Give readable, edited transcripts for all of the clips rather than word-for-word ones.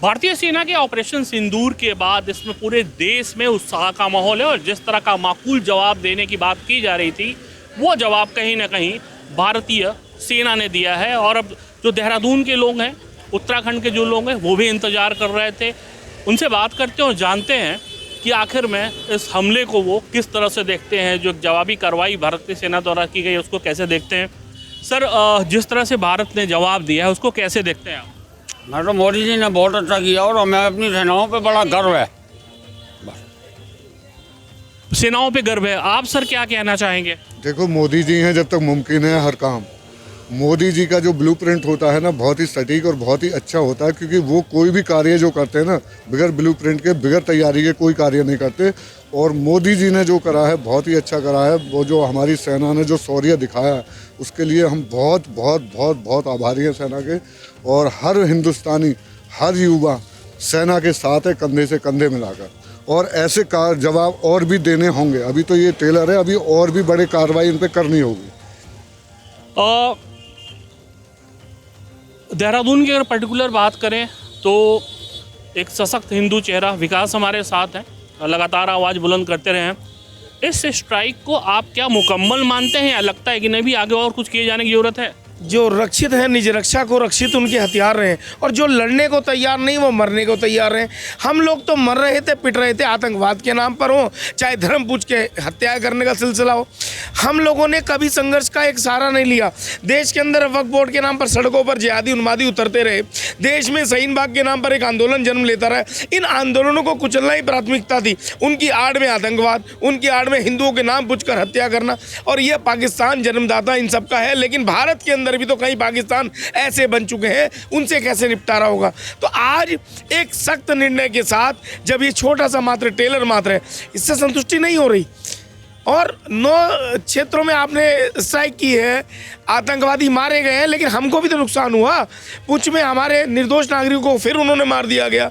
भारतीय सेना के ऑपरेशन सिंदूर के बाद इसमें पूरे देश में उत्साह का माहौल है और जिस तरह का माकूल जवाब देने की बात की जा रही थी वो जवाब कहीं ना कहीं भारतीय सेना ने दिया है। और अब जो देहरादून के लोग हैं, उत्तराखंड के जो लोग हैं, वो भी इंतज़ार कर रहे थे। उनसे बात करते हैं और जानते हैं कि आखिर में इस हमले को वो किस तरह से देखते हैं, जो जवाबी कार्रवाई भारतीय सेना द्वारा की गई उसको कैसे देखते हैं। सर, जिस तरह से भारत ने जवाब दिया है उसको कैसे देखते हैं आप? मैं तो मोदी जी ने बहुत अच्छा किया और हमें अपनी सेनाओं पे बड़ा गर्व है। सेनाओं पे गर्व है। आप सर क्या कहना चाहेंगे? देखो, मोदी जी हैं जब तक मुमकिन है हर काम। मोदी जी का जो ब्लूप्रिंट होता है ना, बहुत ही सटीक और बहुत ही अच्छा होता है, क्योंकि वो कोई भी कार्य जो करते हैं ना, बगैर ब्लूप्रिंट के, बगैर तैयारी के कोई कार्य नहीं करते। और मोदी जी ने जो करा है बहुत ही अच्छा करा है। वो जो हमारी सेना ने जो शौर्य दिखाया है उसके लिए हम बहुत बहुत बहुत बहुत आभारी हैं सेना के। और हर हिंदुस्तानी, हर युवा सेना के साथ है, कंधे से कंधे मिलाकर। और ऐसे जवाब और भी देने होंगे। अभी तो ये टेलर है, अभी और भी बड़े कार्रवाई इन पर करनी होगी। देहरादून की अगर पर्टिकुलर बात करें तो एक सशक्त हिंदू चेहरा विकास हमारे साथ हैं, लगातार आवाज़ बुलंद करते रहे हैं। इस स्ट्राइक को आप क्या मुकम्मल मानते हैं या लगता है कि नहीं भी आगे और कुछ किए जाने की ज़रूरत है? जो रक्षित है, निज रक्षा को रक्षित उनके हथियार रहे हैं, और जो लड़ने को तैयार नहीं वो मरने को तैयार हैं। हम लोग तो मर रहे थे, पिट रहे थे, आतंकवाद के नाम पर हो, चाहे धर्म पूछ के हत्या करने का सिलसिला हो। हम लोगों ने कभी संघर्ष का एक सहारा नहीं लिया। देश के अंदर वक्फ बोर्ड के नाम पर सड़कों पर जिहादी उन्मादी उतरते रहे। देश में शहीन बाग के नाम पर एक आंदोलन जन्म लेता रहा। इन आंदोलनों को कुचलना ही प्राथमिकता थी। उनकी आड़ में आतंकवाद, उनकी आड़ में हिंदुओं के नाम पूछकर हत्या करना, और यह पाकिस्तान जन्मदाता इन सब का है। लेकिन भारत के अंदर भी तो कई पाकिस्तान ऐसे बन चुके हैं, उनसे कैसे निपटारा होगा? तो आज एक सख्त निर्णय के साथ, जब ये छोटा सा मात्र टेलर मात्र है, इससे संतुष्टि नहीं हो रही। और 9 क्षेत्रों में आपने स्ट्राइक की है, आतंकवादी मारे गए हैं, लेकिन हमको भी तो नुकसान हुआ। पुंछ में हमारे निर्दोष नागरिकों को फिर उन्होंने मार दिया गया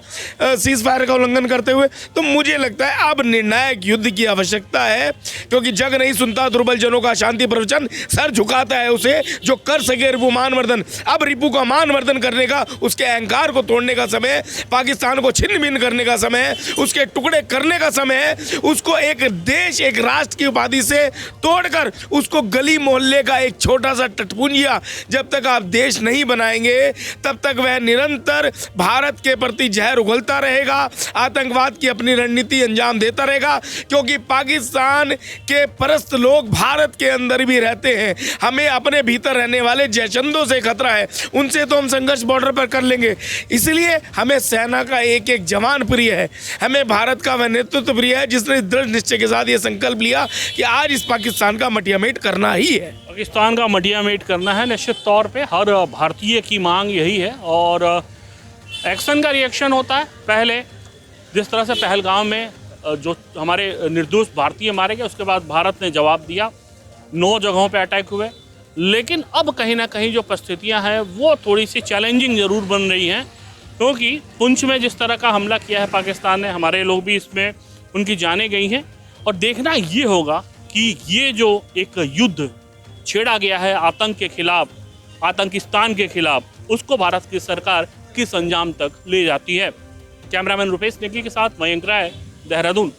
सीज फायर का उल्लंघन करते हुए। तो मुझे लगता है अब निर्णायक युद्ध की आवश्यकता है, क्योंकि जग नहीं सुनता दुर्बल जनों का शांति प्रवचन, सर झुकाता है उसे जो कर सके रिपु मानवर्धन। अब रिपु का मानवर्धन करने का, उसके अहंकार को तोड़ने का समय, पाकिस्तान को छिन्न भिन्न करने का समय, उसके टुकड़े करने का समय है। उसको एक देश, एक राष्ट्र की उपाधि से तोड़कर उसको गली मोहल्ले का एक छोटा सा टटपुंजिया जब तक आप देश नहीं बनाएंगे, तब तक वह निरंतर भारत के प्रति जहर उगलता रहेगा, आतंकवाद की अपनी रणनीति अंजाम देता रहेगा। क्योंकि पाकिस्तान के परस्त लोग भारत के अंदर भी रहते हैं। हमें अपने भीतर रहने वाले जयचंदों से खतरा है, उनसे तो हम संघर्ष बॉर्डर पर कर लेंगे। इसलिए हमें सेना का एक एक जवान प्रिय है, हमें भारत का वह नेतृत्व प्रिय है जिसने दृढ़ निश्चय के साथ ये संकल्प लिया कि आज इस पाकिस्तान का मटियामेट करना ही है। पाकिस्तान का मटियामेट करना है, निश्चित तौर पे हर भारतीय की मांग यही है। और एक्शन का रिएक्शन होता है। पहले जिस तरह से पहलगाम में जो हमारे निर्दोष भारतीय मारे गए, उसके बाद भारत ने जवाब दिया, 9 जगहों पे अटैक हुए। लेकिन अब कहीं ना कहीं जो परिस्थितियां हैं वो थोड़ी सी चैलेंजिंग ज़रूर बन रही हैं, क्योंकि पुंछ में जिस तरह का हमला किया है पाकिस्तान ने, हमारे लोग भी इसमें उनकी जानें गई हैं। और देखना ये होगा कि ये जो एक युद्ध छेड़ा गया है आतंक के खिलाफ, आतंकिस्तान के खिलाफ, उसको भारत की सरकार किस अंजाम तक ले जाती है। कैमरामैन रुपेश नेगी के साथ मयंक राय, देहरादून।